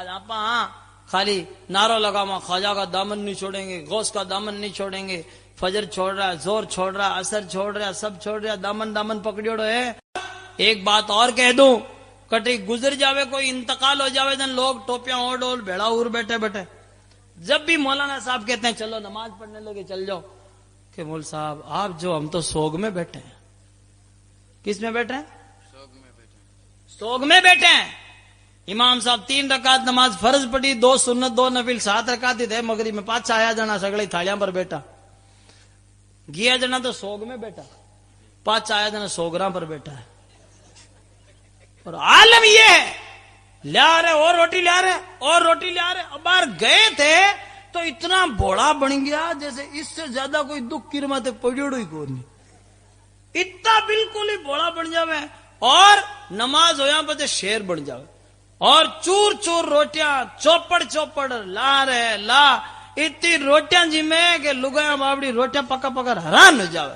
आज आप खाली नारो लगा वहां ख्वाजा का दामन नहीं छोड़ेंगे, गौस का दामन नहीं छोड़ेंगे, फजर छोड़ रहा है, जोर छोड़ रहा है, असर छोड़ रहा है, सब छोड़ रहा है, दामन दामन पकड़ियोड़ो है। एक बात और कह दूं, कटी गुजर जावे कोई इंतकाल हो जावे जन लोग टोपियां ओढ़ ओढ़ भेड़ा उड़ बैठे बैठे। जब भी मौलाना साहब कहते हैं चलो नमाज पढ़ने लगे चल जाओ, कि मौल साहब आप जो हम तो सोग में बैठे हैं। किस में बैठे हैं? सोग में बैठे हैं। इमाम साहब 3 रकात नमाज फर्ज पढ़ी, 2 सुन्नत 2 नफिल 7 रकात ही थे मगरिब में। 5 आया जना सगले थालियां पर बैठा, गिया जना तो सोग में बैठा, 5 आया जना सोगरा पर बैठा है। और आलम ये है, ला रहे और रोटी ला रहे और रोटी ला रहे। अब बाहर गए थे तो इतना बोड़ा बन गया जैसे इससे ज्यादा कोई दुख किरमाते पड़ियोड़ो ही को नहीं, इतना बिल्कुल ही बोड़ा बन जावे। और नमाज हो यहाँ पर शेर बन जावे और चूर चूर रोटियां चौपड़ चौपड़ ला रहे ला, इतनी रोटियां जिमे के लुगाया बाबड़ी रोटियां पका पका हैरान हो जावे।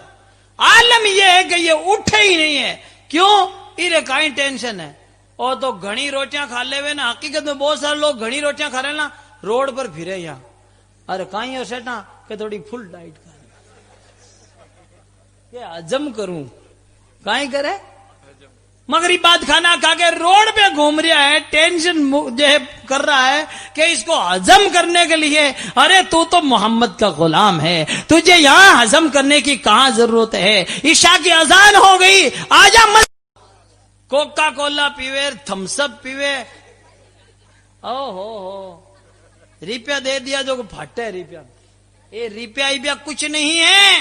आलम ये है कि ये उठे ही नहीं है। क्यों? इरे काई टेंशन है। और तो घनी रोटियां खा ले ना, हकीकत में बहुत सारे लोग घनी रोटियां खा रहे ना, रोड पर फिरे यहाँ। अरे काई हो सेटा के थोड़ी फुल डाइट कर हजम करूं, काई करे मगरिब बाद खाना खा के रोड पे घूम रहा है, टेंशन जो है कर रहा है कि इसको हजम करने के लिए। अरे तू तो मोहम्मद का गुलाम है, तुझे यहाँ हजम करने की कहां जरूरत है? ईशा की अजान हो गई, आजा मत कोका कोला पीवे, थम्सअप पीवे। ओहो रुपया दे दिया जो फटे रुपया, ये रुपया कुछ नहीं है।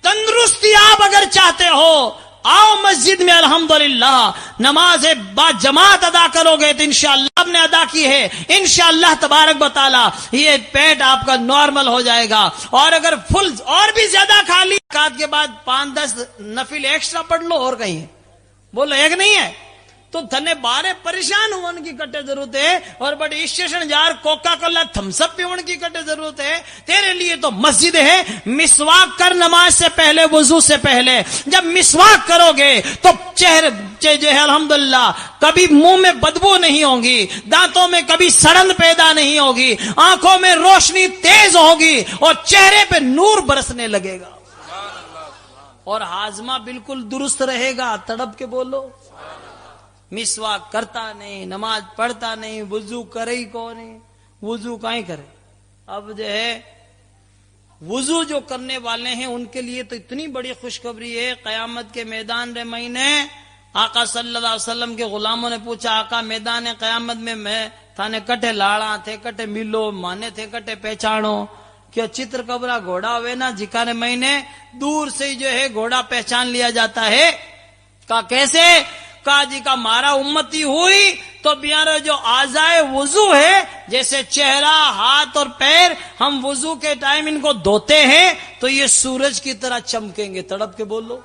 तंदुरुस्ती आप अगर चाहते हो, आओ मस्जिद में अल्हम्दुलिल्लाह नमाज बाद जमात अदा करोगे तो इंशाअल्लाह आपने अदा की है, इंशाअल्लाह तबारक व तआला ये पेट आपका नॉर्मल हो जाएगा। और अगर फुल और भी ज्यादा खा ली, काट के बाद 5-10 नफिल एक्स्ट्रा पढ़ लो। और कहीं है बोलो एक नहीं है तो थने बारे परेशान होने की कटे जरूरत है। और बड़े station jar Coca Cola Thums Up पीने की कटे जरूरत है। तेरे लिए तो मस्जिद है। मिसवाक कर नमाज से पहले, वजू से पहले। जब मिसवाक करोगे तो चेहरे जो है अल्हम्दुलिल्लाह कभी मुंह में बदबू नहीं होगी, दांतों में कभी सड़न पैदा नहीं होगी, आंखों में रोशनी तेज होगी और चेहरे पे नूर बरसने लगेगा और हाजमा बिल्कुल दुरुस्त रहेगा। तड़प के बोलो। मिसवाक करता नहीं, नमाज पढ़ता नहीं, वुजू करे ही कौन है? वुजू काहे करे? अब जो है वुजू जो करने वाले हैं उनके लिए तो इतनी बड़ी खुशखबरी है। कयामत के मैदान रे महीने आका सल्लल्लाहु अलैहि वसल्लम के गुलामों ने पूछा, आका मैदान कयामत में मैं थाने कटे लाड़ा थे, कटे मिलो माने थे, कटे पहचानो? क्या चित्र कबरा घोड़ा हुए ना जिकाने महीने दूर से ही जो है घोड़ा पहचान लिया जाता है। का कैसे? का जी का मारा उम्मती हुई तो बियारो जो आजाए वुजू है, जैसे चेहरा हाथ और पैर हम वुजू के टाइम इनको धोते हैं तो ये सूरज की तरह चमकेंगे। तड़प के बोलो।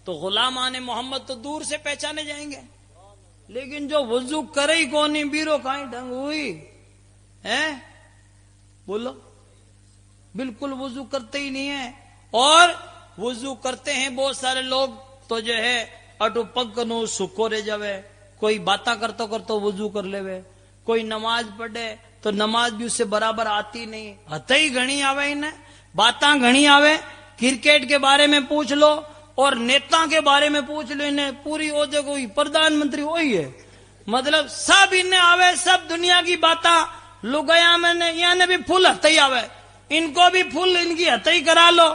तो गुलाम आने मोहम्मद तो दूर से पहचाने जाएंगे, लेकिन जो वुजू करे ही कौन नहीं बीरो कहीं ढंग हुई है? बोलो। बिल्कुल वुजू करते ही नहीं है। और वुजू करते हैं बहुत सारे लोग तो जो है अटू पग नु सुको रे जावे, कोई बाता करतो करतो वुजू कर लेवे, कोई नमाज पढ़े तो नमाज भी उससे बराबर आती नहीं, हथ ही घनी आवे, इन्हें बाता घनी आवे। क्रिकेट के बारे में पूछ लो और नेता के बारे में पूछ लो, इन्हें पूरी ओ जगह प्रधानमंत्री वही है, मतलब सब इन्हें आवे, सब दुनिया की बाता। लुगाया में यहाँ ने भी फुल हथई आवे, इनको भी फुल इनकी हथई करा लो।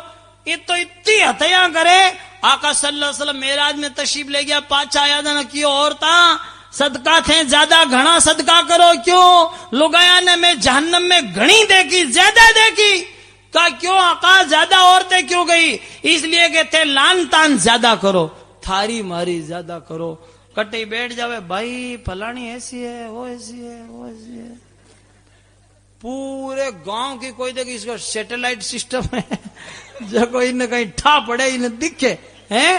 ये तो इतनी हथया करे। आका सल्लल्लाहु अलैहि वसल्लम मेराज में तशरीफ ले गया, पाछा आया ना क्यों और था सदका थे ज्यादा घना सदका करो। क्यों? लुगाया ने मैं जहन्नम में घनी देखी, ज्यादा देखी। का क्यों आका ज्यादा औरतें क्यों गई? इसलिए कि थे लान तान ज्यादा करो, थारी मारी ज्यादा करो। कटे बैठ जावे, भाई फलानी ऐसी है, वो ऐसी है, वो ऐसी है। पूरे गांव की कोई देखी इसको सैटेलाइट सिस्टम है जो कोई न कहीं ठा पड़े इन्हें दिखे हैं।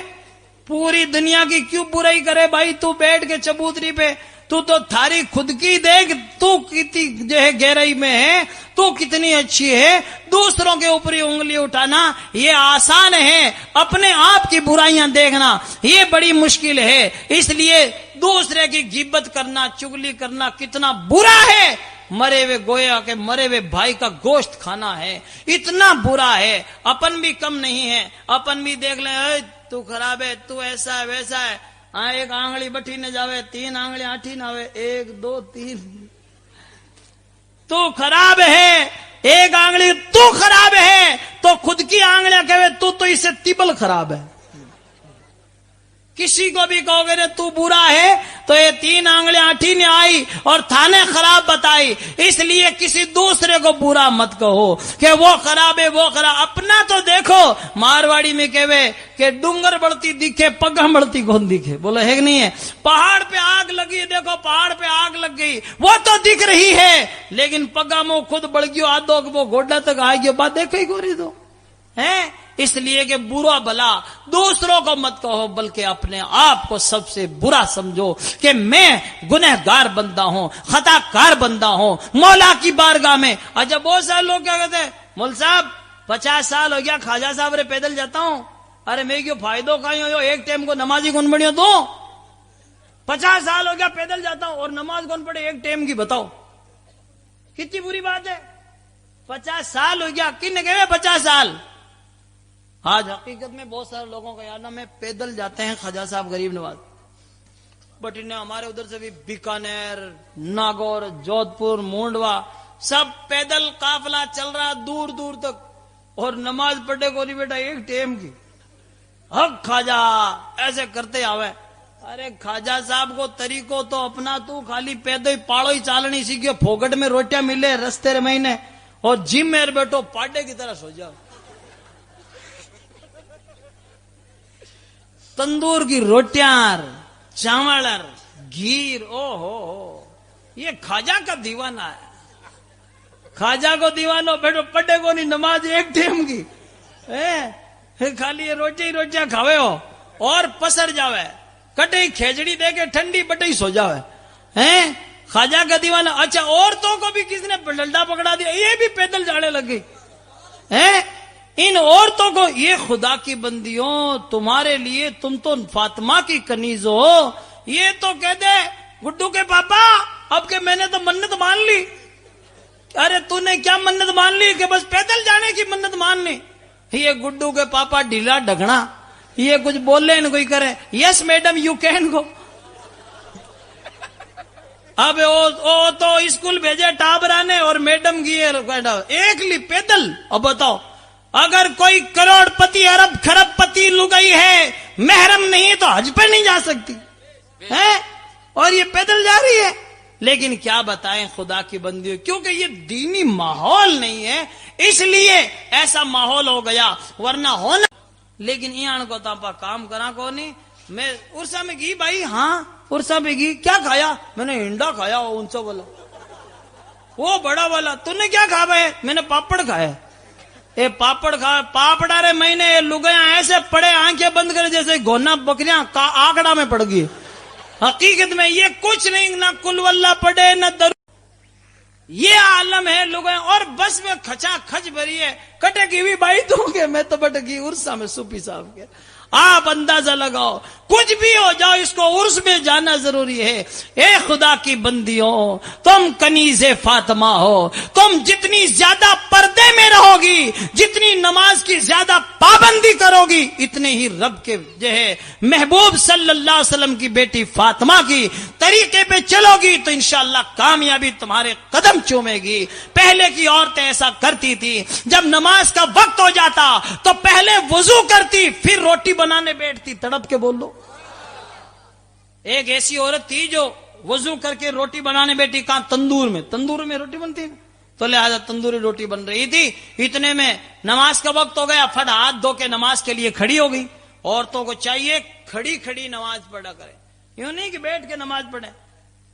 पूरी दुनिया की क्यों बुराई करे भाई? तू बैठ के चबूतरी पे तू तो थारी खुद की देख, तू कितनी जो है गहराई में है, तू कितनी अच्छी है। दूसरों के ऊपर उंगली उठाना ये आसान है, अपने आप की बुराइयां देखना ये बड़ी मुश्किल है। इसलिए दूसरे की गिब्बत करना, चुगली करना कितना बुरा है। मरे हुए गोया के मरे हुए भाई का गोश्त खाना है, इतना बुरा है। अपन भी कम नहीं है, अपन भी देख ले, तू खराब है, तू ऐसा है वैसा है। हाँ, एक आंगली बठी न जावे, 3 आंगली आठी न आवे, 1 2 3। तू खराब है, एक आंगली तू खराब है तो खुद की आंगलियां कहे तू तो इससे तिबल खराब है। किसी को भी कहोगे रे तू बुरा है तो ये 3 आंगलियां आठी ने आई और थाने खराब बताई। इसलिए किसी दूसरे को बुरा मत कहो कि वो खराब है वो खराब। अपना तो देखो। मारवाड़ी में कहे कि डूंगर बढ़ती दिखे पगा बढ़ती कौन दिखे, बोला है कि नहीं है। पहाड़ पे आग लगी, देखो पहाड़ पे आग लग गई वो तो दिख रही है, लेकिन पगा मुंह खुद बढ़ गयो आधो वो गोड्डा तक आ गयो, बात देखो ही गोरी तो है। इसलिए कि बुरा भला दूसरों को मत कहो, बल्कि अपने आप को सबसे बुरा समझो कि मैं गुनहगार बंदा हूं, खताकार बंदा हूं मौला की बारगाह में। अच्छा, बहुत सारे लोग क्या कहते हैं, मौल साहब 50 साल हो गया ख्वाजा साहब रे पैदल जाता हूं। अरे मैं क्यों फायदो कहीं हो, एक टाइम को नमाजी कौन बढ़िया तो 50 साल हो गया पैदल जाता हूं और नमाज कौन पढ़े एक टाइम की, बताओ कितनी बुरी बात है। 50 साल हो गया, किन कहे 50 साल। आज हकीकत में बहुत सारे लोगों का याद में पैदल जाते हैं ख्वाजा साहब गरीब नवाज, बट इन्हें हमारे उधर से भी बीकानेर, नागौर, जोधपुर, मुंडवा सब पैदल काफिला चल रहा दूर दूर तक, और नमाज पढ़े को नहीं बेटा एक टाइम की। हक ख्वाजा ऐसे करते आवे। अरे ख्वाजा साहब को तरीको तो अपना, तू खाली पैदल पाड़ो ही चालनी सीखे, फोगट में रोटियां मिले रस्ते महीने और जिम में बैठो पाडे की तरह सो जाओ। तंदूर की रोटियां, चावल, घीर, ओ हो, ये ख्वाजा का दीवाना है। ख्वाजा को दीवानो बैठो पढ़े को नहीं नमाज एक टाइम की है, खाली ये रोटियां खावे हो और पसर जावे, कटे खिचड़ी दे के ठंडी बटे सो जावे हैं। ख्वाजा का दीवाना। अच्छा, औरतों को भी किसी ने डंडा पकड़ा दिया, ये भी पैदल जाने लग गई हैं। इन औरतों को, ये खुदा की बंदियों तुम्हारे लिए, तुम तो फातिमा की कनीज हो। ये तो कह दे गुड्डू के पापा अब के मैंने तो मन्नत मान ली। अरे तूने क्या मन्नत मान ली कि बस पैदल जाने की मन्नत मान ली। ये गुड्डू के पापा ढीला ढगना, ये कुछ बोले न कोई करे, yes madam you can go. अब वो तो स्कूल भेजे टाबरा ने और मैडम की एक ली पैदल। अब बताओ, अगर कोई करोड़पति अरब खरबपति लुगाई है, महरम नहीं तो हज पे नहीं जा सकती है, और ये पैदल जा रही है। लेकिन क्या बताएं खुदा की बंदियों, क्योंकि ये दीनी माहौल नहीं है इसलिए ऐसा माहौल हो गया, वरना होना। लेकिन यहाँ को तापा काम करा को नहीं। मैं उर्सा में गई भाई, हाँ उर्सा में गई, क्या खाया, मैंने इंडा खाया। उनसे बोला वो बड़ा वाला, तूने क्या खा भाई, मैंने पापड़ खाया। ये पापड़ खा, पापड़ा रे महीने लुगाया ऐसे पड़े आंखें बंद करे जैसे घोना बकरियां का आंकड़ा में पड़ गई। हकीकत में ये कुछ नहीं, ना कुलवल्ला पड़े न दर, ये आलम है लुगाया। और बस में खचा खच भरी है, कटेगी भी बाई दूंगे मैं तो बटकी उर्सा में सूफी साहब के। आप अंदाजा लगाओ, कुछ भी हो जाओ इसको उर्स में जाना जरूरी है। ए खुदा की बंदियों, तुम कनीज़े फातिमा हो। तुम जितनी ज्यादा पर्दे में रहोगी, जितनी नमाज की ज्यादा पाबंदी करोगी, इतने ही रब के जो है महबूब सल्लल्लाहु अलैहि वसल्लम की बेटी फातिमा की तरीके पे चलोगी तो इंशाअल्लाह कामयाबी तुम्हारे कदम चूमेगी। पहले की औरतें ऐसा करती थी, जब नमाज का वक्त हो जाता तो पहले वुजू करती फिर रोटी बनाने बैठती। तड़प के बोल लो। एक ऐसी औरत थी जो वजू करके रोटी बनाने बैठी, कहां, तंदूर में। तंदूर में रोटी बनती है, तो लिहाजा तंदूरी रोटी बन रही थी। इतने में नमाज का वक्त हो गया, फट हाथ धो के नमाज के लिए खड़ी हो गई। औरतों को चाहिए खड़ी खड़ी नमाज पढ़ा करें, यूं नहीं कि बैठ के नमाज पढ़े,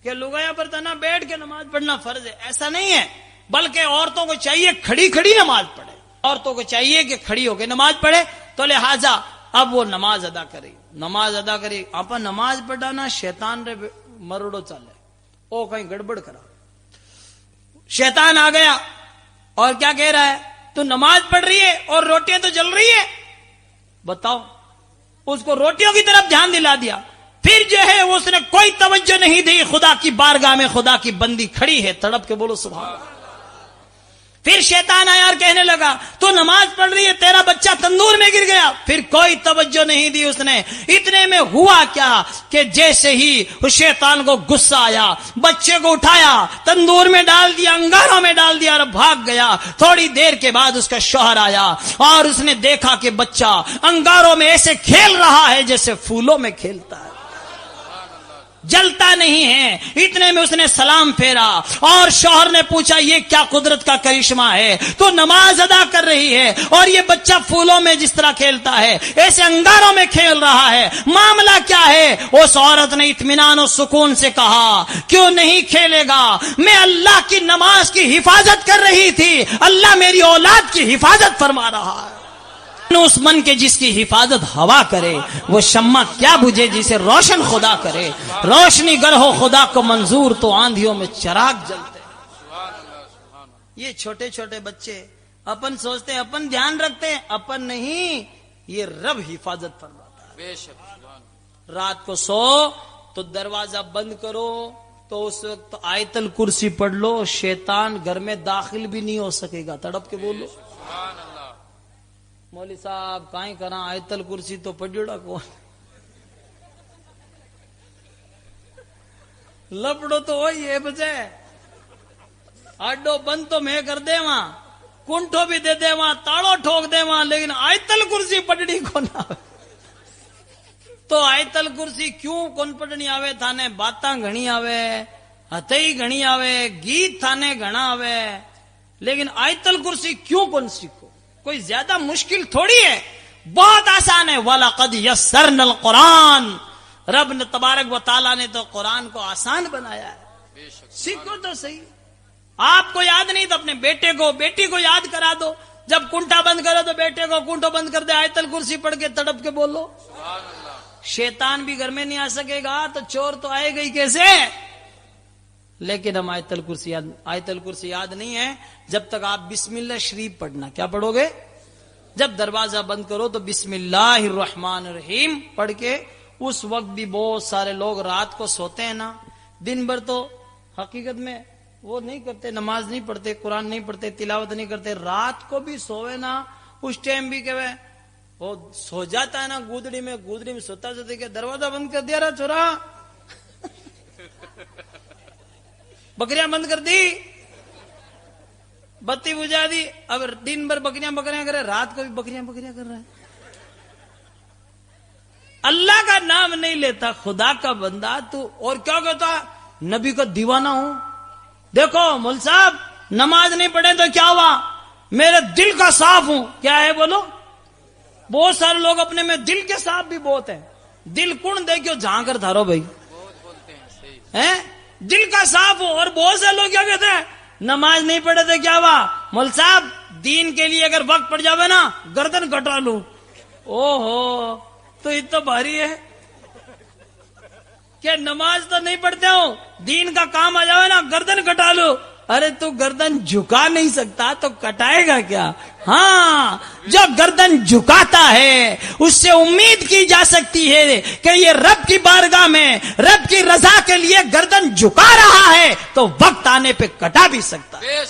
कि लुगाया पर था ना बैठ के नमाज पढ़ना फर्ज है, ऐसा नहीं है। बल्कि औरतों को चाहिए खड़ी खड़ी नमाज पढ़े, औरतों को चाहिए कि खड़ी होकर नमाज पढ़े। तो लिहाजा अब वो नमाज अदा करी, नमाज अदा करी। आप नमाज पढ़ाना शैतान रे मरोड़ो चले, ओ कहीं गड़बड़ करा। शैतान आ गया और क्या कह रहा है, तू नमाज पढ़ रही है और रोटियां तो जल रही है, बताओ। उसको रोटियों की तरफ ध्यान दिला दिया। फिर जो है उसने कोई तवज्जो नहीं दी, खुदा की बारगाह में खुदा की बंदी खड़ी है, तड़प के बोलो सुभान अल्लाह। फिर शैतान आया और कहने लगा, तू नमाज पढ़ रही है, तेरा बच्चा तंदूर में गिर गया। फिर कोई तवज्जो नहीं दी उसने। इतने में हुआ क्या कि जैसे ही उस शैतान को गुस्सा आया, बच्चे को उठाया, तंदूर में डाल दिया, अंगारों में डाल दिया और भाग गया। थोड़ी देर के बाद उसका शौहर आया और उसने देखा कि बच्चा अंगारों में ऐसे खेल रहा है जैसे फूलों में खेलता है, जलता नहीं है। इतने में उसने सलाम फेरा और शौहर ने पूछा, ये क्या कुदरत का करिश्मा है, तो नमाज अदा कर रही है और ये बच्चा फूलों में जिस तरह खेलता है ऐसे अंगारों में खेल रहा है, मामला क्या है। उस औरत ने इत्मीनान और सुकून से कहा, क्यों नहीं खेलेगा, मैं अल्लाह की नमाज की हिफाजत कर रही थी, अल्लाह मेरी औलाद की हिफाजत फरमा रहा है। उस मन के जिसकी हिफाजत हवा करे, वो शम्मा क्या बुझे जिसे रोशन खुदा करे। रोशनी गर हो खुदा को मंजूर, तो आंधियों में चिराग जलते। ये छोटे छोटे बच्चे अपन सोचते हैं, अपन ध्यान रखते हैं, अपन नहीं, ये रब हिफाजत फरमाता है। रात को सो तो दरवाजा बंद करो, तो उस वक्त आयतल कुर्सी पढ़ लो, शैतान घर में दाखिल भी नहीं हो सकेगा। तड़प के बोलो मौली साहब, काई करा आयतल कुर्सी तो पढ़ियोड़ा कौन, लपड़ो तो वही है बचे। आडो बंद तो मैं कर दे वहां, कुंठो भी दे दे वहां, ताड़ो ठोक दे वहां, लेकिन आयतल कुर्सी पढ़नी कौन आवे। तो आयतल कुर्सी क्यों कौन पढ़नी आवे, थाने बातां घणी आवे, हथई घणी आवे, गीत थाने घना आवे, लेकिन आयतल कुर्सी क्यों कौन सीखो। कोई ज्यादा मुश्किल थोड़ी है, बहुत आसान है। वलक़द यस्सरनल कुरान, रब ने तबारक व तआला ने तो कुरान को आसान बनाया है, सीखो तो सही। आपको याद नहीं तो अपने बेटे को बेटी को याद करा दो, जब कुंठा बंद करो तो बेटे को कुंठो बंद कर दे, आयतल कुर्सी पढ़ के तड़प के बोलो। शैतान भी घर में नहीं आ सकेगा तो चोर तो आएगा ही कैसे। लेकिन हम आयतल कुर्सी याद नहीं है, जब तक आप बिस्मिल्लाह शरीफ पढ़ना, क्या पढ़ोगे, जब दरवाजा बंद करो तो बिस्मिल्लाहिर्रहमानिर्रहीम पढ़ के। उस वक्त भी बहुत सारे लोग रात को सोते हैं ना, दिन भर तो हकीकत में वो नहीं करते, नमाज नहीं पढ़ते, कुरान नहीं पढ़ते, तिलावत नहीं करते, रात को भी सोवे ना, उस टाइम भी क्या वो सो जाता है ना गुदड़ी में सोता सोते क्या दरवाजा बंद कर दिया रहा छोरा, बकरियां बंद कर दी, बत्ती बुझा दी, अब दिन भर बकरियां कर रहे, रात को भी बकरियां कर रहे हैं। अल्लाह का नाम नहीं लेता, खुदा का बंदा तू, और क्या कहता, नबी का दीवाना हूं। देखो मौल साहब, नमाज नहीं पढ़े तो क्या हुआ, मेरे दिल का साफ हूं। क्या है बोलो, बहुत सारे लोग अपने में दिल के साफ भी बहुत है। दिल कुण दे क्यों झांकर धारो भाई, बहुत बोलते हैं, सही है, दिल का साफ हो। और बहुत से लोग क्या कहते हैं, नमाज नहीं पढ़े तो क्या हुआ, मौल साहब दीन के लिए अगर वक्त पड़ जावे ना गर्दन कटा लूं। ओहो, तो ये तो भारी है, क्या नमाज तो नहीं पढ़ते हो, दीन का काम आ जावे ना गर्दन कटा लो। अरे तू गर्दन झुका नहीं सकता तो कटाएगा क्या। हाँ, जो गर्दन झुकाता है उससे उम्मीद की जा सकती है कि ये रब की बारगाह में रब की रजा के लिए गर्दन झुका रहा है, तो वक्त आने पे कटा भी सकता है।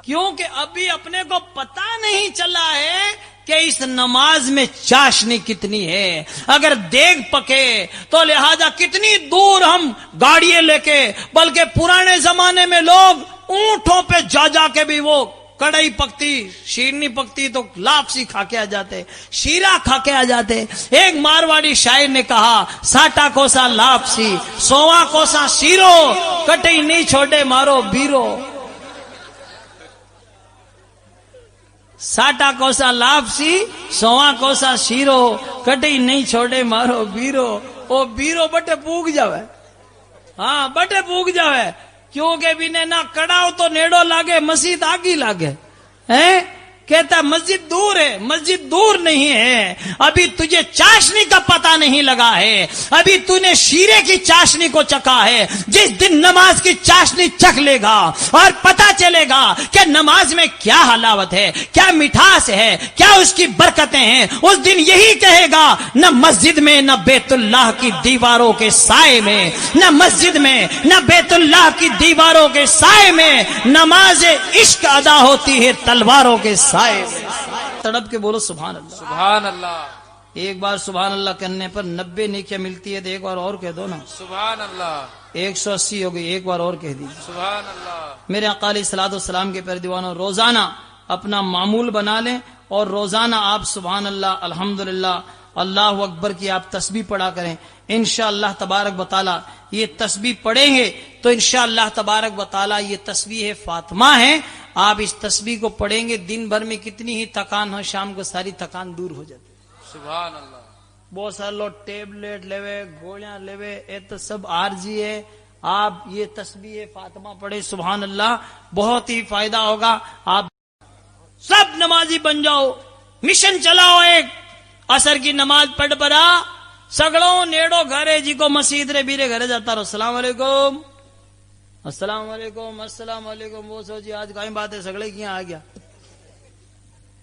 क्योंकि अभी अपने को पता नहीं चला है कि इस नमाज में चाशनी कितनी है। अगर देग पके तो लिहाजा कितनी दूर हम गाड़ियां लेके, बल्कि पुराने जमाने में लोग ऊंटों पे जा के भी वो कड़ाई पकती, शीरनी पकती तो लापसी खा के आ जाते, शीरा खा के आ जाते। एक मारवाड़ी शायर ने कहा, साटा कोसा लापसी, सोवा कोसा शीरो, कटई नहीं छोड़े मारो बीरो। साटा कोसा लापसी, सोवा कोसा शीरो, कटई नहीं छोड़े मारो बीरो। ओ बीरो बटे पूग जावे, हाँ बटे पूग जावे, क्योंकि बिने ना कड़ाव तो नेड़ो लागे, मसीद आगी लागे, हैं कहता मस्जिद दूर है, मस्जिद दूर नहीं है, अभी तुझे चाशनी का पता नहीं लगा है, अभी तूने शीरे की चाशनी को चखा है। जिस दिन नमाज की चाशनी चख लेगा और पता चलेगा कि नमाज में क्या हलावत है, क्या मिठास है, क्या उसकी बरकतें हैं, उस दिन यही कहेगा न मस्जिद में न बैतुल्लाह की दीवारों के साए में, न मस्जिद में न बैतुल्लाह की दीवारों के साए में नमाज इश्क अदा होती है तलवारों के साए में। तड़प के बोलो सुभान अल्लाह, सुभान अल्लाह। एक बार सुभान अल्लाह करने पर 90 नेकियां मिलती है, तो एक बार और कह दो ना, सुभान अल्लाह। 180 हो गई, एक बार और कह दीजिए सुभान अल्लाह। मेरे आका अलैहिस्सलातु वस्सलाम के प्यारे दीवानों, रोजाना अपना मामूल बना लें और रोजाना आप सुभान अल्लाह, अल्हम्दुलिल्लाह, अल्लाह अकबर की आप तस्बीह पढ़ा करें। इंशाअल्लाह तबारक व तआला ये तस्बीह पढ़ेंगे तो इंशाअल्लाह तबारक व तआला ये तस्बीह फातिमा है। आप इस तस्बीह को पढ़ेंगे, दिन भर में कितनी ही थकान हो, शाम को सारी थकान दूर हो जाती है। सुभान अल्लाह। बहुत सारे लोग टेबलेट लेवे, गोलियां लेवे, ये तो सब आरजी है। आप ये तस्बीह फातिमा पढ़े, सुभान अल्लाह, बहुत ही फायदा होगा। आप सब नमाजी बन जाओ, मिशन चलाओ। एक असर की नमाज पढ़ पड़ा, सगड़ो नेड़ो घरे जी को मस्जिद रे बीरे घरे जाता रहो, अस्सलाम वालेकुम, अस्सलाम वालेकुम, अस्सलाम वालेकुम। वो सोचिए आज कहीं बात है, सगड़े किया आ गया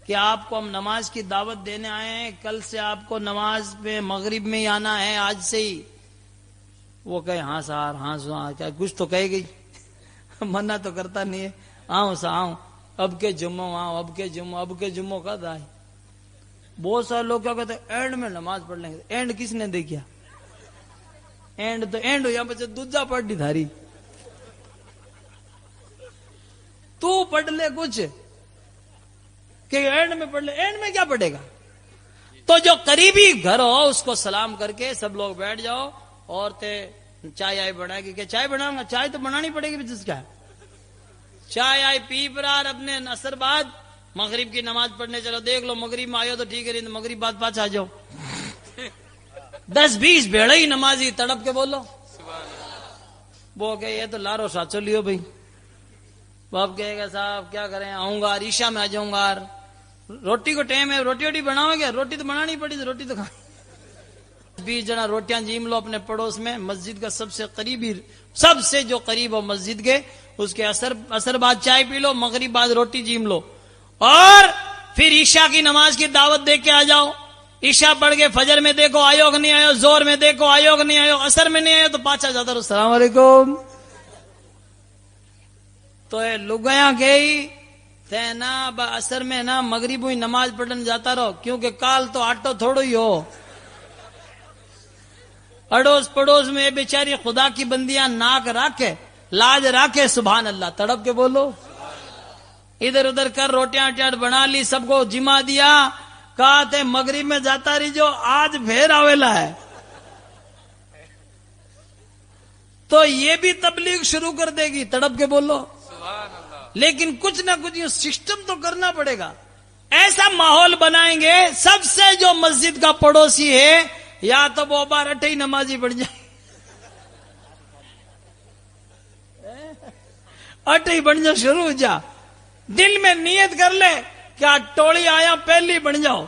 कि आपको हम नमाज की दावत देने आए हैं, कल से आपको नमाज में मगरिब में ही आना है, आज से ही। वो कहे हाँ सर, हाँ सर, क्या कुछ तो कहेगी मना तो करता नहीं है, आऊं सा आऊं, अब के जुम्मो आओ, अब के जुम्मो, अब के जुम्मो कद आए। बहुत सारे लोग क्या कहते हैं एंड में नमाज पढ़ लेंगे। एंड किसने देखा? एंड तो एंड हो, यहाँ पे दूजा पढ़ दी धारी, तू पढ़ ले कुछ कि एंड में पढ़ ले। एंड में क्या पढ़ेगा? तो जो करीबी घर हो उसको सलाम करके सब लोग बैठ जाओ। औरतें चाय आय बनाएगी, क्या चाय बनाऊंगा? चाय तो बनानी पड़ेगी, जिसका चाय आय पी पर अपने असर बाद मगरिब की नमाज पढ़ने चलो। देख लो मगरिब में आयो तो ठीक है, नहीं तो मगरिब बाद पास आ जाओ। 10-20 बेड़ा ही नमाजी तड़प के बोलो। वो कहे ये तो लारो साचो लियो भाई। बाप कहेगा साहब क्या करें, आऊंगा ईशा में आ जाऊंगा, रोटी को टाइम है, रोटी वोटी बनाओगे? रोटी तो बनानी पड़ी, तो रोटी तो खा। 20 जना रोटियां जीम लो अपने पड़ोस में, मस्जिद का सबसे करीबी, सबसे जो करीब हो मस्जिद के, उसके असर बाद चाय पी लो, मगरिब बाद रोटी जीम लो, और फिर ईशा की नमाज की दावत दे के आ जाओ। ईशा पढ़ के फजर में देखो आयोग नहीं आयो, जोर में देखो आयोग नहीं आयो, असर में नहीं आयो तो पाछा जाता रहो, अस्सलाम वालेकुम। तो ये लुगाया गई ते ना असर में ना मगरिब हुई नमाज पढ़ने जाता रहो, क्योंकि काल तो आटो थोड़ो ही हो। अड़ोस पड़ोस में बेचारी खुदा की बंदियां नाक राखे, लाज राखे, सुभान अल्लाह, तड़प के बोलो। इधर उधर कर रोटियां टाट बना ली, सबको जिमा दिया, कहा थे मगरिब में जाता रही जो आज फेर आवेला है। तो ये भी तबलीग शुरू कर देगी, तड़प के बोलो। लेकिन कुछ ना कुछ ये सिस्टम तो करना पड़ेगा। ऐसा माहौल बनाएंगे सबसे जो मस्जिद का पड़ोसी है, या तो वो बार अठे ही नमाजी पड़ जाए, अठे ही बन जाओ, शुरू हो जा। दिल में नियत कर ले क्या टोली आया पहली बन जाओ।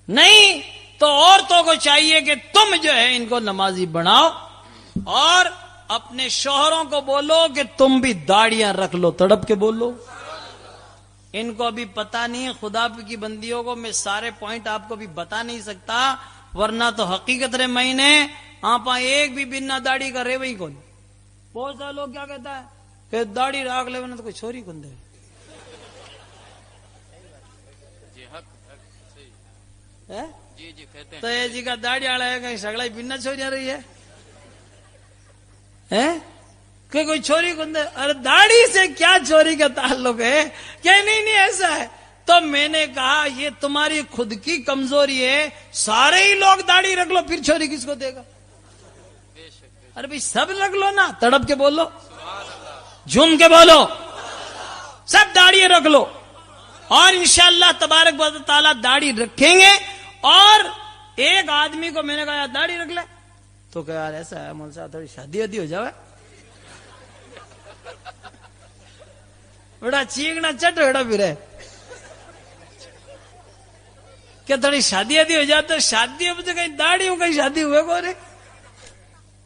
नहीं तो औरतों को चाहिए कि तुम जो है इनको नमाजी बनाओ, और अपने शोहरों को बोलो कि तुम भी दाढ़ियां रख लो, तड़प के बोलो। इनको अभी पता नहीं है, खुदा की बंदियों को मैं सारे पॉइंट आपको भी बता नहीं सकता, वरना तो हकीकत रे महीने आपा एक भी बिना दाढ़ी का रे वही कौन। बहुत सारे लोग क्या कहता है कि दाढ़ी राख ले, तो कोई छोरी कौन दे जी जी कहते हैं। तो ये जी का दाढ़ी आड़ा है, कहीं सगड़ा बिना छोरियां रही है कि कोई छोरी को अंदर। अरे दाढ़ी से क्या छोरी का ताल्लुक है? क्या नहीं नहीं ऐसा है। तो मैंने कहा ये तुम्हारी खुद की कमजोरी है, सारे ही लोग दाढ़ी रख लो, फिर छोरी किसको देगा? अरे भाई सब रख लो ना, तड़प के बोलो, झूम के बोलो, सब दाढ़ी रख लो, और इंशाअल्लाह तबारक व तआला दाढ़ी रखेंगे। और एक आदमी को मैंने कहा यार दाढ़ी रख ले, तो क्या यार ऐसा है मौलवी साहब थोड़ी शादी वादी हो जावे, बड़ा चीकना चट हेड़ा फिर क्या थोड़ी शादी आदि हो जाता है? शादी अब तो कहीं दाढ़ी हो, कहीं शादी हुए को रे?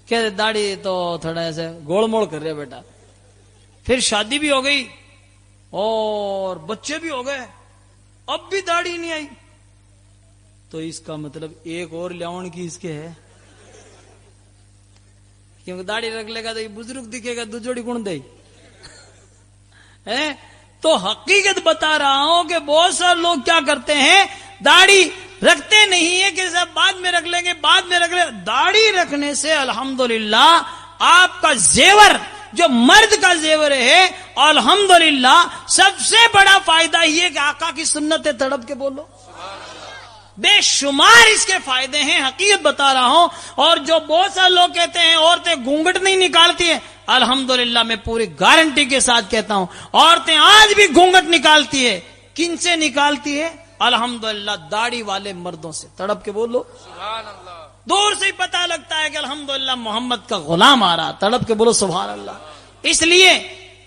क्या दाढ़ी तो थोड़ा ऐसे गोल मोड़ कर रहे बेटा। फिर शादी भी हो गई और बच्चे भी हो गए, अब भी दाढ़ी नहीं आई, तो इसका मतलब एक और ल्यावण की इसके है, क्योंकि दाढ़ी रख लेगा तो ये बुजुर्ग दिखेगा, दुजोड़ी गुण दे है। तो हकीकत बता रहा हूं कि बहुत सारे लोग क्या करते हैं, दाढ़ी रखते नहीं है कि सब बाद में रख लेंगे, बाद में रख लेंगे। दाढ़ी रखने से अल्हम्दुलिल्लाह आपका जेवर, जो मर्द का जेवर है, अल्हम्दुलिल्लाह सबसे बड़ा फायदा ये है कि आका की सुन्नत तड़प के बोलो। बेशुमार इसके फायदे हैं, हकीकत बता रहा हूं। और जो बहुत सारे लोग कहते हैं औरतें घूंघट नहीं निकालती है, अल्हम्दुलिल्लाह मैं पूरी गारंटी के साथ कहता हूं औरतें आज भी घूंघट निकालती है। किन से निकालती है? अल्हम्दुलिल्लाह दाढ़ी वाले मर्दों से। तड़प के बोलो सुभान अल्लाह। दूर से ही पता लगता है कि अल्हम्दुलिल्लाह मोहम्मद का गुलाम आ रहा। तड़प के बोलो सुभान अल्लाह। इसलिए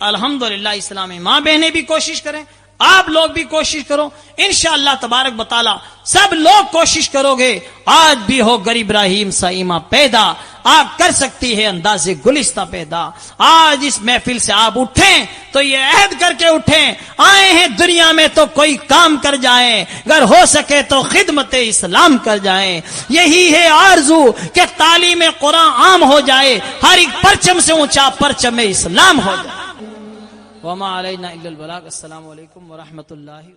अल्हम्दुलिल्लाह इस्लामी माँ बहनें भी कोशिश करें, आप लोग भी कोशिश करो, इंशाअल्लाह तबारक बताला सब लोग कोशिश करोगे, आज भी हो गरीब इब्राहिम सा ईमा पैदा, आप कर सकती है अंदाज़े गुलिस्ता पैदा। आज इस महफिल से आप उठें तो ये अहद करके उठें, आए हैं दुनिया में तो कोई काम कर जाएं, अगर हो सके तो खिदमत इस्लाम कर जाएं। यही है आरजू कि तालीम कुरान आम हो जाए, हर एक परचम से ऊंचा परचम इस्लाम हो जाए। वमा अलैना इल्लल बलाग। अस्सलामु अलैकुम व रहमतुल्लाहि।